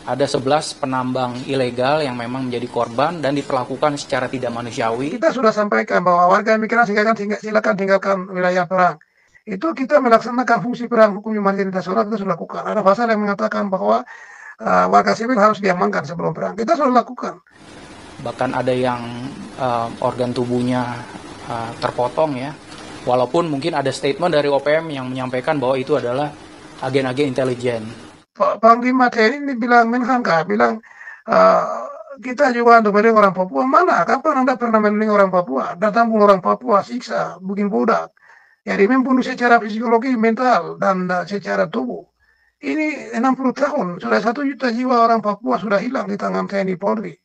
ada 11 penambang ilegal yang memang menjadi korban dan diperlakukan secara tidak manusiawi. Kita sudah sampaikan bahwa warga migran silakan tinggalkan wilayah perang. Itu kita melaksanakan fungsi perang hukum humanitarian internasional, kita sudah lakukan. Ada pasal yang mengatakan bahwa warga sipil harus diamankan sebelum perang. Kita sudah lakukan. Bahkan ada yang organ tubuhnya terpotong ya. Walaupun mungkin ada statement dari OPM yang menyampaikan bahwa itu adalah agen-agen intelijen. Panglima TNI ini bilang, Menhanka bilang kita juga untuk melindungi orang Papua. Mana? Kapan Anda pernah melindungi orang Papua? Datang pun orang Papua, siksa, bikin budak. Jadi membunuh secara psikologi, mental, dan secara tubuh. Ini 60 tahun, sudah 1 juta jiwa orang Papua sudah hilang di tangan TNI Polri.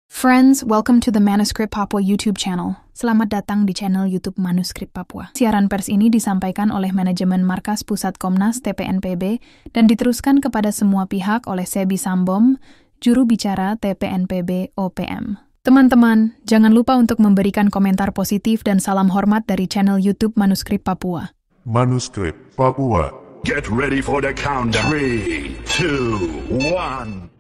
Friends, welcome to the Manuscript Papua YouTube channel. Selamat datang di channel YouTube Manuskrip Papua. Siaran pers ini disampaikan oleh manajemen Markas Pusat Komnas TPNPB dan diteruskan kepada semua pihak oleh Sebi Sambom, juru bicara TPNPB OPM. Teman-teman, jangan lupa untuk memberikan komentar positif dan salam hormat dari channel YouTube Manuskrip Papua. Manuskrip Papua. Get ready for the countdown. 3, 2, 1.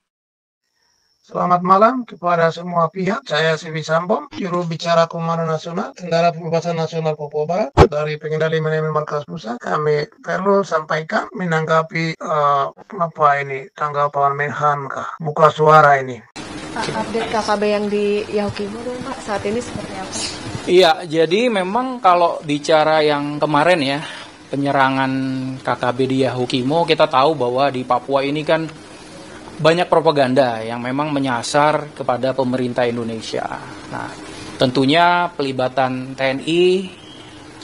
Selamat malam kepada semua pihak. Saya Sebi Sambom, juru bicara Komando Nasional Tentara Pembebasan Nasional Papua Barat dari Pengendali Manajemen Markas Pusat. Kami perlu sampaikan menanggapi tanggapan Menhan buka suara ini. Pak, update KKB yang di Yahukimo dong Pak, saat ini seperti apa? Iya, jadi memang kalau bicara yang kemarin ya, penyerangan KKB di Yahukimo, kita tahu bahwa di Papua ini kan banyak propaganda yang memang menyasar kepada pemerintah Indonesia. Nah, tentunya pelibatan TNI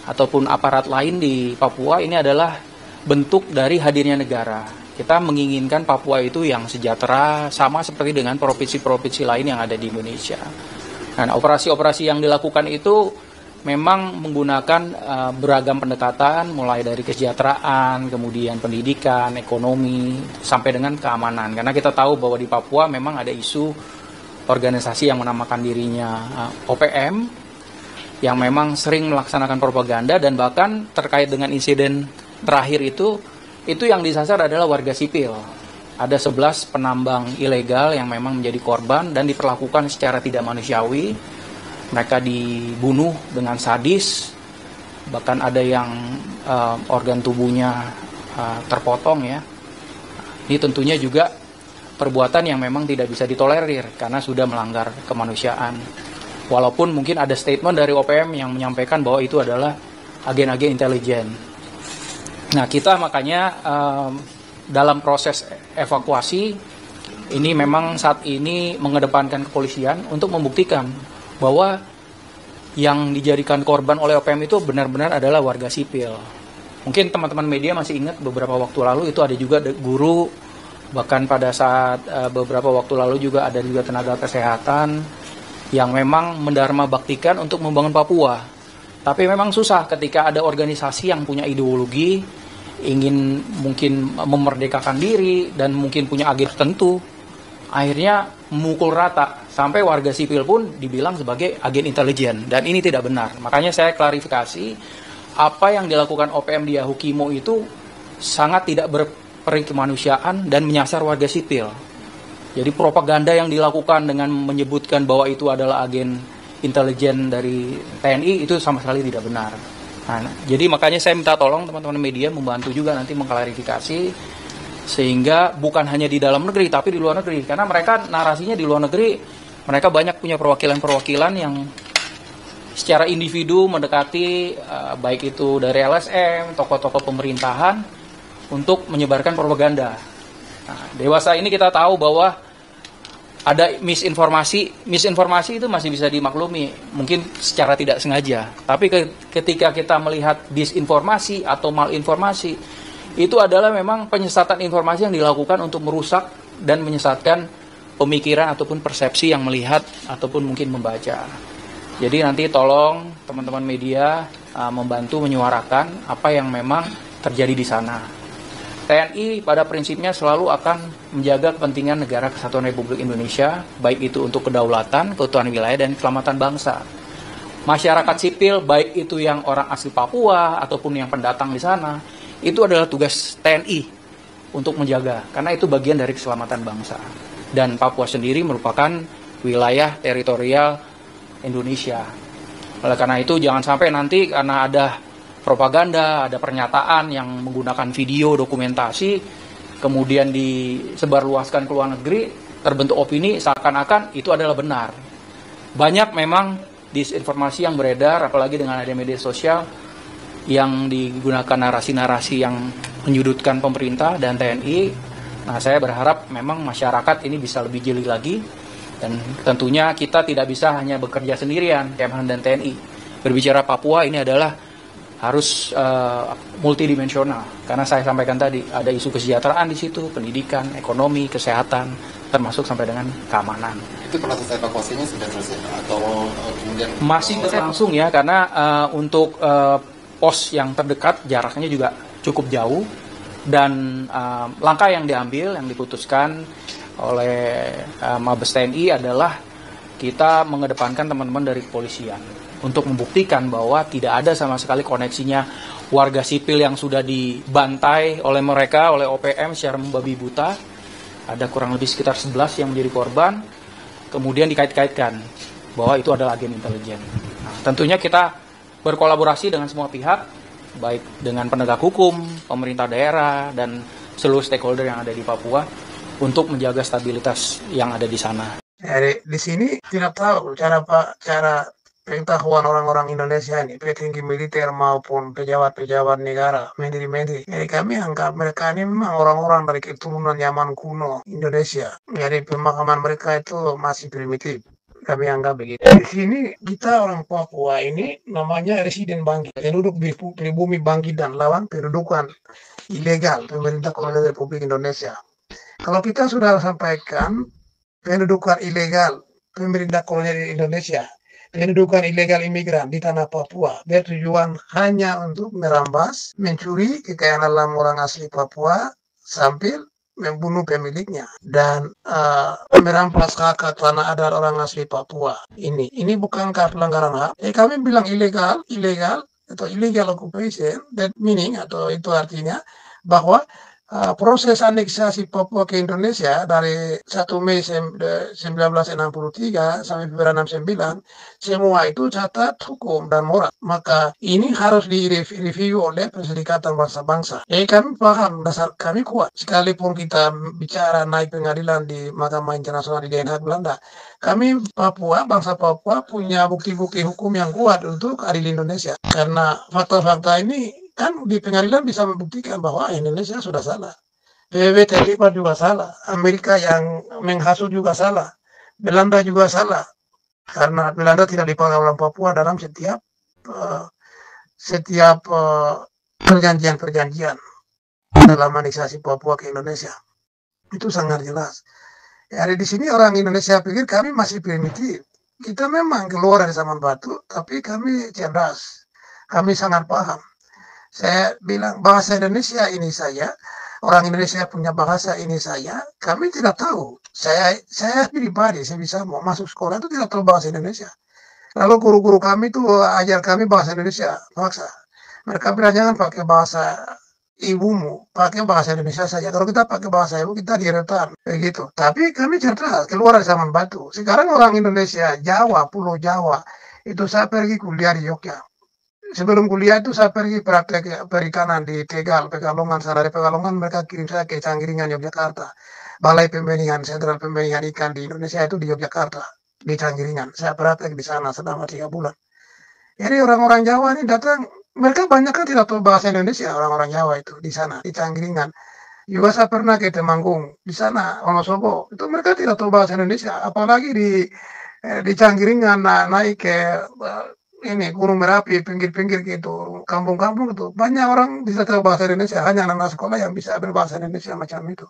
ataupun aparat lain di Papua ini adalah bentuk dari hadirnya negara. Kita menginginkan Papua itu yang sejahtera, sama seperti dengan provinsi-provinsi lain yang ada di Indonesia. Nah, operasi-operasi yang dilakukan itu memang menggunakan beragam pendekatan, mulai dari kesejahteraan, kemudian pendidikan, ekonomi, sampai dengan keamanan. Karena kita tahu bahwa di Papua memang ada isu organisasi yang menamakan dirinya OPM, yang memang sering melaksanakan propaganda, dan bahkan terkait dengan insiden terakhir itu yang disasar adalah warga sipil. Ada 11 penambang ilegal yang memang menjadi korban dan diperlakukan secara tidak manusiawi. Mereka dibunuh dengan sadis, bahkan ada yang organ tubuhnya terpotong ya. Ini tentunya juga perbuatan yang memang tidak bisa ditolerir karena sudah melanggar kemanusiaan. Walaupun mungkin ada statement dari OPM yang menyampaikan bahwa itu adalah agen-agen intelijen. Nah, kita makanya dalam proses evakuasi ini memang saat ini mengedepankan kepolisian untuk membuktikan bahwa yang dijadikan korban oleh OPM itu benar-benar adalah warga sipil. Mungkin teman-teman media masih ingat beberapa waktu lalu itu ada juga guru, bahkan pada saat beberapa waktu lalu juga ada juga tenaga kesehatan yang memang mendharma baktikan untuk membangun Papua. Tapi memang susah ketika ada organisasi yang punya ideologi, ingin mungkin memerdekakan diri dan mungkin punya agenda tertentu, akhirnya memukul rata sampai warga sipil pun dibilang sebagai agen intelijen, dan ini tidak benar. Makanya saya klarifikasi, apa yang dilakukan OPM di Yahukimo itu sangat tidak berperi kemanusiaan dan menyasar warga sipil. Jadi propaganda yang dilakukan dengan menyebutkan bahwa itu adalah agen intelijen dari TNI itu sama sekali tidak benar. Nah, jadi makanya saya minta tolong teman-teman media membantu juga nanti mengklarifikasi, sehingga bukan hanya di dalam negeri tapi di luar negeri, karena mereka narasinya di luar negeri, mereka banyak punya perwakilan-perwakilan yang secara individu mendekati baik itu dari LSM, tokoh-tokoh pemerintahan untuk menyebarkan propaganda. Nah, dewasa ini kita tahu bahwa ada misinformasi itu masih bisa dimaklumi, mungkin secara tidak sengaja. Tapi ketika kita melihat disinformasi atau malinformasi, itu adalah memang penyesatan informasi yang dilakukan untuk merusak dan menyesatkan pemikiran ataupun persepsi yang melihat ataupun mungkin membaca. Jadi nanti tolong teman-teman media membantu menyuarakan apa yang memang terjadi di sana. TNI pada prinsipnya selalu akan menjaga kepentingan negara kesatuan Republik Indonesia, baik itu untuk kedaulatan, keutuhan wilayah, dan keselamatan bangsa. Masyarakat sipil, baik itu yang orang asli Papua ataupun yang pendatang di sana, itu adalah tugas TNI untuk menjaga, karena itu bagian dari keselamatan bangsa. Dan Papua sendiri merupakan wilayah teritorial Indonesia. Oleh karena itu jangan sampai nanti karena ada propaganda, ada pernyataan yang menggunakan video dokumentasi, kemudian disebarluaskan ke luar negeri, terbentuk opini seakan-akan itu adalah benar. Banyak memang disinformasi yang beredar, apalagi dengan ada media sosial, yang digunakan narasi-narasi yang menyudutkan pemerintah dan TNI. Nah, saya berharap memang masyarakat ini bisa lebih jeli lagi, dan tentunya kita tidak bisa hanya bekerja sendirian, Kemhan dan TNI. Berbicara Papua ini adalah harus multidimensional, karena saya sampaikan tadi ada isu kesejahteraan di situ, pendidikan, ekonomi, kesehatan, termasuk sampai dengan keamanan. Itu proses evakuasinya sudah selesai atau kemudian masih berlangsung ya, karena untuk pos yang terdekat jaraknya juga cukup jauh, dan langkah yang diambil, yang diputuskan oleh Mabes TNI adalah kita mengedepankan teman-teman dari kepolisian untuk membuktikan bahwa tidak ada sama sekali koneksinya warga sipil yang sudah dibantai oleh mereka, oleh OPM secara membabi buta. Ada kurang lebih sekitar 11 yang menjadi korban, kemudian dikait-kaitkan bahwa itu adalah agen intelijen. Nah, tentunya kita berkolaborasi dengan semua pihak, baik dengan penegak hukum, pemerintah daerah, dan seluruh stakeholder yang ada di Papua untuk menjaga stabilitas yang ada di sana. Jadi di sini tidak tahu cara pengetahuan orang-orang Indonesia ini, petinggi militer maupun pejabat-pejabat negara, menteri-menteri. Jadi kami anggap mereka ini memang orang-orang dari keturunan zaman kuno Indonesia. Jadi pemahaman mereka itu masih primitif. Kami anggap begitu. Di sini kita orang Papua ini namanya residen Banggi, penduduk pribumi Banggi dan lawan pendudukan ilegal pemerintah kolonial Republik Indonesia. Kalau kita sudah sampaikan pendudukan ilegal pemerintah kolonial Indonesia, pendudukan ilegal imigran di tanah Papua bertujuan hanya untuk merampas, mencuri kekayaan alam orang asli Papua sambil membunuh pemiliknya dan merampas hak tanah adat orang asli Papua. Ini bukankah pelanggaran hak? Kami bilang ilegal atau illegal occupation, that meaning atau itu artinya bahwa proses aneksasi Papua ke Indonesia dari 1 Mei 1963 sampai Februari 69, semua itu catat hukum dan moral. Maka ini harus direview oleh Perserikatan Bangsa-Bangsa. Kami paham, dasar kami kuat. Sekalipun kita bicara naik pengadilan di Mahkamah Internasional di Den Haag, Belanda, kami Papua, bangsa Papua punya bukti-bukti hukum yang kuat untuk adil Indonesia. Karena fakta-fakta ini kan di pengadilan bisa membuktikan bahwa Indonesia sudah salah. PBB terlibat juga salah. Amerika yang menghasut juga salah. Belanda juga salah. Karena Belanda tidak dipakai orang Papua dalam setiap perjanjian-perjanjian dalam aneksasi Papua ke Indonesia. Itu sangat jelas. Jadi di sini orang Indonesia pikir kami masih primitif. Kita memang keluar dari zaman batu, tapi kami cerdas. Kami sangat paham. Saya bilang bahasa Indonesia ini saya, orang Indonesia punya bahasa ini saya, kami tidak tahu. Saya pribadi, saya bisa mau masuk sekolah itu tidak tahu bahasa Indonesia. Lalu guru-guru kami itu ajar kami bahasa Indonesia, paksa. Mereka bilang jangan pakai bahasa ibumu, pakai bahasa Indonesia saja. Kalau kita pakai bahasa ibu, kita diretan, begitu. Tapi kami cerdas, keluar dari zaman batu. Sekarang orang Indonesia, Jawa, Pulau Jawa, itu saya pergi kuliah di Yogyakarta. Sebelum kuliah itu saya pergi praktek perikanan di Tegal, Pekalongan. Dari Pekalongan mereka kirim saya ke Canggiringan, Yogyakarta. Balai Pembenihan, Sentral Pembenihan Ikan di Indonesia itu di Yogyakarta, di Canggiringan. Saya praktek di sana selama 3 bulan. Jadi orang-orang Jawa ini datang, mereka banyak kan tidak tahu bahasa Indonesia, orang-orang Jawa itu di sana, di Canggiringan. Juga saya pernah ke Temanggung, di sana, Wonosobo. Itu mereka tidak tahu bahasa Indonesia, apalagi di Canggiringan naik ke ini Gunung Merapi, pinggir-pinggir gitu, kampung-kampung gitu. Banyak orang bisa tahu bahasa Indonesia, hanya anak-anak sekolah yang bisa berbahasa Indonesia macam itu.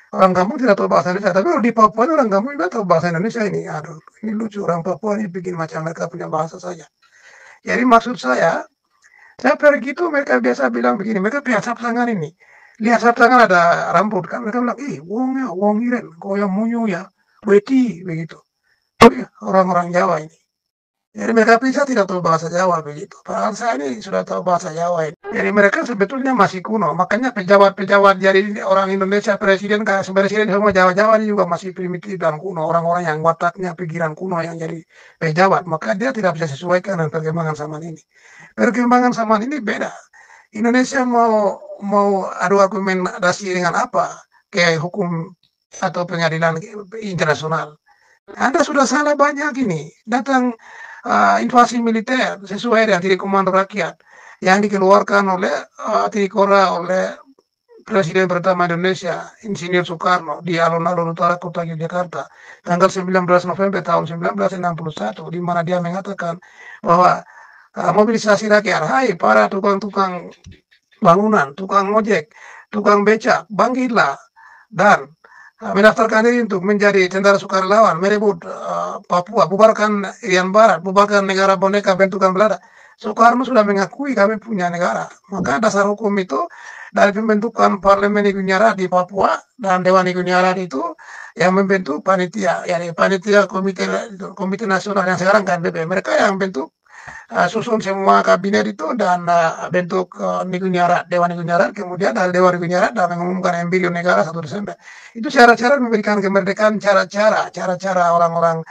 Orang kampung tidak tahu bahasa Indonesia, tapi kalau di Papua orang kampung juga tahu bahasa Indonesia ini. Aduh, ini lucu, orang Papua ini bikin macam mereka punya bahasa saja. Jadi maksud saya pergi itu mereka biasa bilang begini, mereka lihat sap tangan ini. Lihat sap tangan ada rambut kan, mereka bilang, wong iren, koyong munyu ya, weti, begitu. Orang-orang Jawa ini. Jadi mereka bisa tidak tahu bahasa Jawa begitu. Padahal saya ini sudah tahu bahasa Jawa ini. Jadi mereka sebetulnya masih kuno. Makanya pejabat-pejabat jadi orang Indonesia, presiden semua Jawa-Jawa ini juga masih primitif dan kuno. Orang-orang yang wataknya pikiran kuno yang jadi pejabat. Maka dia tidak bisa sesuaikan dengan perkembangan zaman ini. Perkembangan zaman ini beda. Indonesia mau adu argumentasi dengan apa? Kayak hukum atau pengadilan internasional. Anda sudah salah banyak ini. Datang invasi militer sesuai dengan diri komando rakyat yang dikeluarkan oleh Trikora oleh Presiden pertama Indonesia, Insinyur Soekarno di alun-alun utara kota Yogyakarta tanggal 19 November tahun 1961, di mana dia mengatakan bahwa mobilisasi rakyat, hai para tukang-tukang bangunan, tukang ojek, tukang becak, bangkitlah dan mendaftarkan diri untuk menjadi tentara sukarelawan, merebut Papua, bubarkan Irian Barat, bubarkan negara boneka bentukan Belanda. Soekarno sudah mengakui kami punya negara. Maka dasar hukum itu dari pembentukan Parlemen Igunyara di Papua dan Dewan Igunyara itu yang membentuk panitia, yakni panitia komite nasional yang sekarang KNPB. Mereka yang bentuk susun semua kabinet itu dan bentuk Nigunyara, Dewan Nigunyara, kemudian dari Dewan Nigunyara dan mengumumkan embrio negara 1 Desember. Itu cara-cara memberikan kemerdekaan, cara-cara orang-orang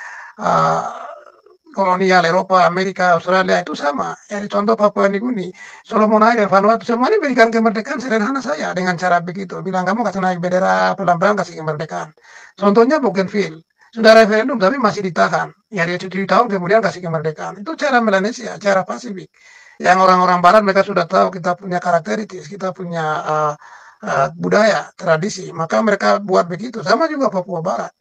kolonial Eropa, Amerika, Australia itu sama. Jadi contoh Papua Nugini, Solomon Island, Vanuatu, semua ini berikan kemerdekaan sederhana saja dengan cara begitu. Bilang kamu kasih naik bendera, pelan-pelan kasih kemerdekaan. Contohnya Bougainville. Sudah referendum tapi masih ditahan. Ya dia 7 tahun kemudian kasih kemerdekaan. Itu cara Melanesia, cara Pasifik. Yang orang-orang Barat mereka sudah tahu kita punya karakteristik, kita punya budaya, tradisi. Maka mereka buat begitu. Sama juga Papua Barat.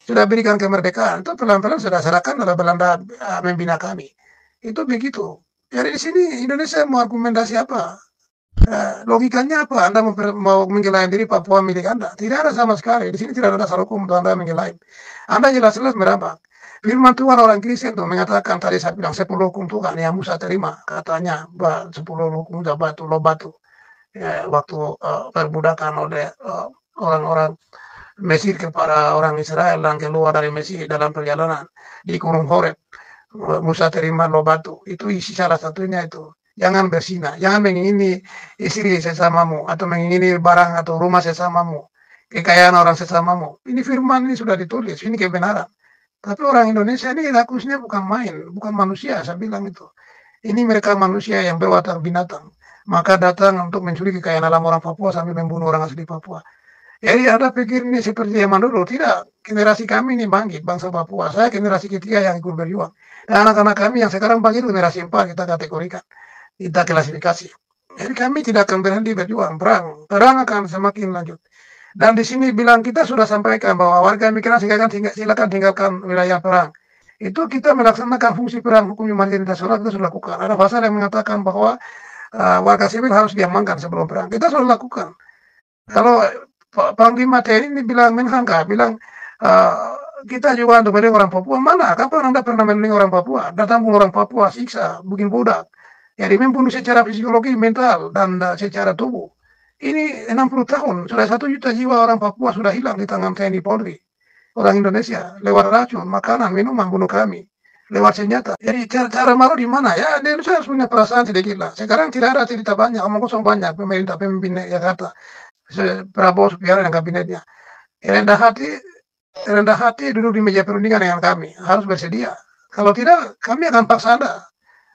Sudah berikan kemerdekaan. Itu pelan-pelan sudah serahkan oleh Belanda membina kami. Itu begitu. Jadi di sini Indonesia mau argumentasi apa? Logikanya apa? Anda mau mengklaim diri Papua milik Anda? Tidak ada sama sekali. Di sini tidak ada dasar hukum untuk Anda mengklaim. Anda jelas-jelas merampok. Firman Tuhan orang Kristen tuh mengatakan tadi saya bilang 10 hukum Tuhan yang Musa terima. Katanya 10 hukum batu lo batu. Ya, waktu perbudakan oleh orang-orang Mesir kepada orang Israel dan keluar dari Mesir dalam perjalanan di Gunung Horeb. Musa terima lo batu. Itu isi salah satunya itu. Jangan berzina, jangan mengingini istri sesamamu, atau mengingini barang atau rumah sesamamu, kekayaan orang sesamamu. Ini firman ini sudah ditulis, ini kebenaran. Tapi orang Indonesia ini rakusnya bukan main, bukan manusia, saya bilang itu. Ini mereka manusia yang berwatak binatang. Maka datang untuk mencuri kekayaan alam orang Papua sambil membunuh orang asli Papua. Jadi Anda pikir ini seperti zaman dulu? Tidak, generasi kami ini bangkit, bangsa Papua. Saya generasi ketiga yang ikut berjuang. Dan anak-anak kami yang sekarang bangkit generasi 4 kita kategorikan. Kita klasifikasi. Jadi kami tidak akan berhenti berjuang, perang akan semakin lanjut. Dan di sini bilang kita sudah sampaikan bahwa warga migran silakan tinggalkan wilayah perang. Itu kita melaksanakan fungsi perang hukum humanitarian internasional kita sudah lakukan. Ada pasal yang mengatakan bahwa warga sipil harus diamankan sebelum perang. Kita sudah lakukan. Kalau Panglima TNI ini bilang Menhanka, bilang kita juga untuk melindungi orang Papua. Mana? Kapan Anda pernah melindungi orang Papua? Datang orang Papua, siksa, bikin budak. Jadi membunuh secara psikologi, mental, dan secara tubuh. Ini 60 tahun, sudah 1 juta jiwa orang Papua sudah hilang di tangan TNI Polri. Orang Indonesia, lewat racun, makanan, minuman, bunuh kami. Lewat senjata. Jadi cara malu di mana? Ya, Indonesia harus punya perasaan sedikit lah. Sekarang tidak ada cerita banyak, omong kosong banyak, pemerintah, pemimpin Jakarta. Prabowo Subianto dan kabinetnya. Rendah hati duduk di meja perundingan dengan kami. Harus bersedia. Kalau tidak, kami akan paksa Anda.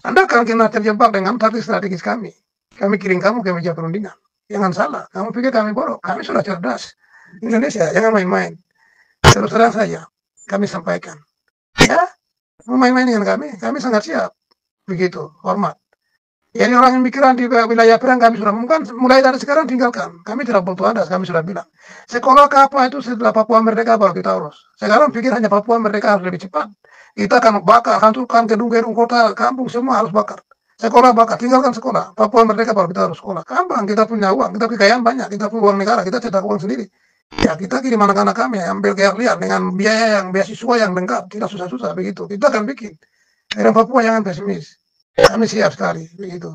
Anda akan kena terjebak dengan taktik strategis kami. Kami kirim kamu ke meja perundingan. Jangan salah. Kamu pikir kami bodoh. Kami sudah cerdas. Indonesia, jangan main-main. Terus terang saja. Kami sampaikan. Ya, mau main-main dengan kami sangat siap. Begitu, hormat. Jadi orang yang migran di wilayah perang kami sudah mulai dari sekarang tinggalkan. Kami tidak butuh Anda, kami sudah bilang. Sekolah ke apa itu setelah Papua Merdeka baru kita urus. Sekarang pikir hanya Papua Merdeka harus lebih cepat. Kita akan bakar, hancurkan gedung-gedung kota, kampung, semua harus bakar. Sekolah bakar, tinggalkan sekolah. Papua Merdeka baru kita harus sekolah. Gampang, kita punya uang, kita kekayaan banyak, kita punya uang negara, kita cetak uang sendiri. Ya, kita kirim anak-anak kami ambil keahlian dengan beasiswa yang lengkap, tidak susah-susah begitu. Kita akan bikin. Orang Papua jangan pesimis. Kami siap sekali, begitu.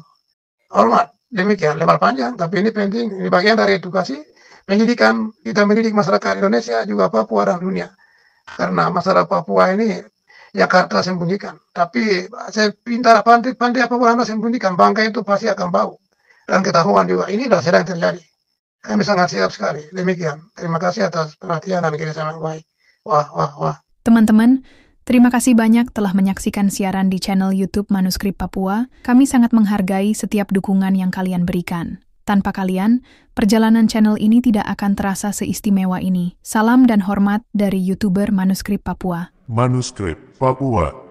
Hormat, demikian, lebar panjang, tapi ini penting, ini bagian dari edukasi, pendidikan, kita mendidik masyarakat Indonesia, juga Papua dan dunia. Karena masalah Papua ini Jakarta sembunyikan. Tapi saya pintar pandai apapun Anda sembunyikan, bangkai itu pasti akan bau. Dan ketahuan juga, ini sudah sedang terjadi. Kami sangat siap sekali. Demikian. Terima kasih atas perhatian dan kerjasama yang baik. Wah. Teman-teman, terima kasih banyak telah menyaksikan siaran di channel YouTube Manuskrip Papua. Kami sangat menghargai setiap dukungan yang kalian berikan. Tanpa kalian, perjalanan channel ini tidak akan terasa seistimewa ini. Salam dan hormat dari YouTuber Manuskrip Papua. Manuskrip Papua.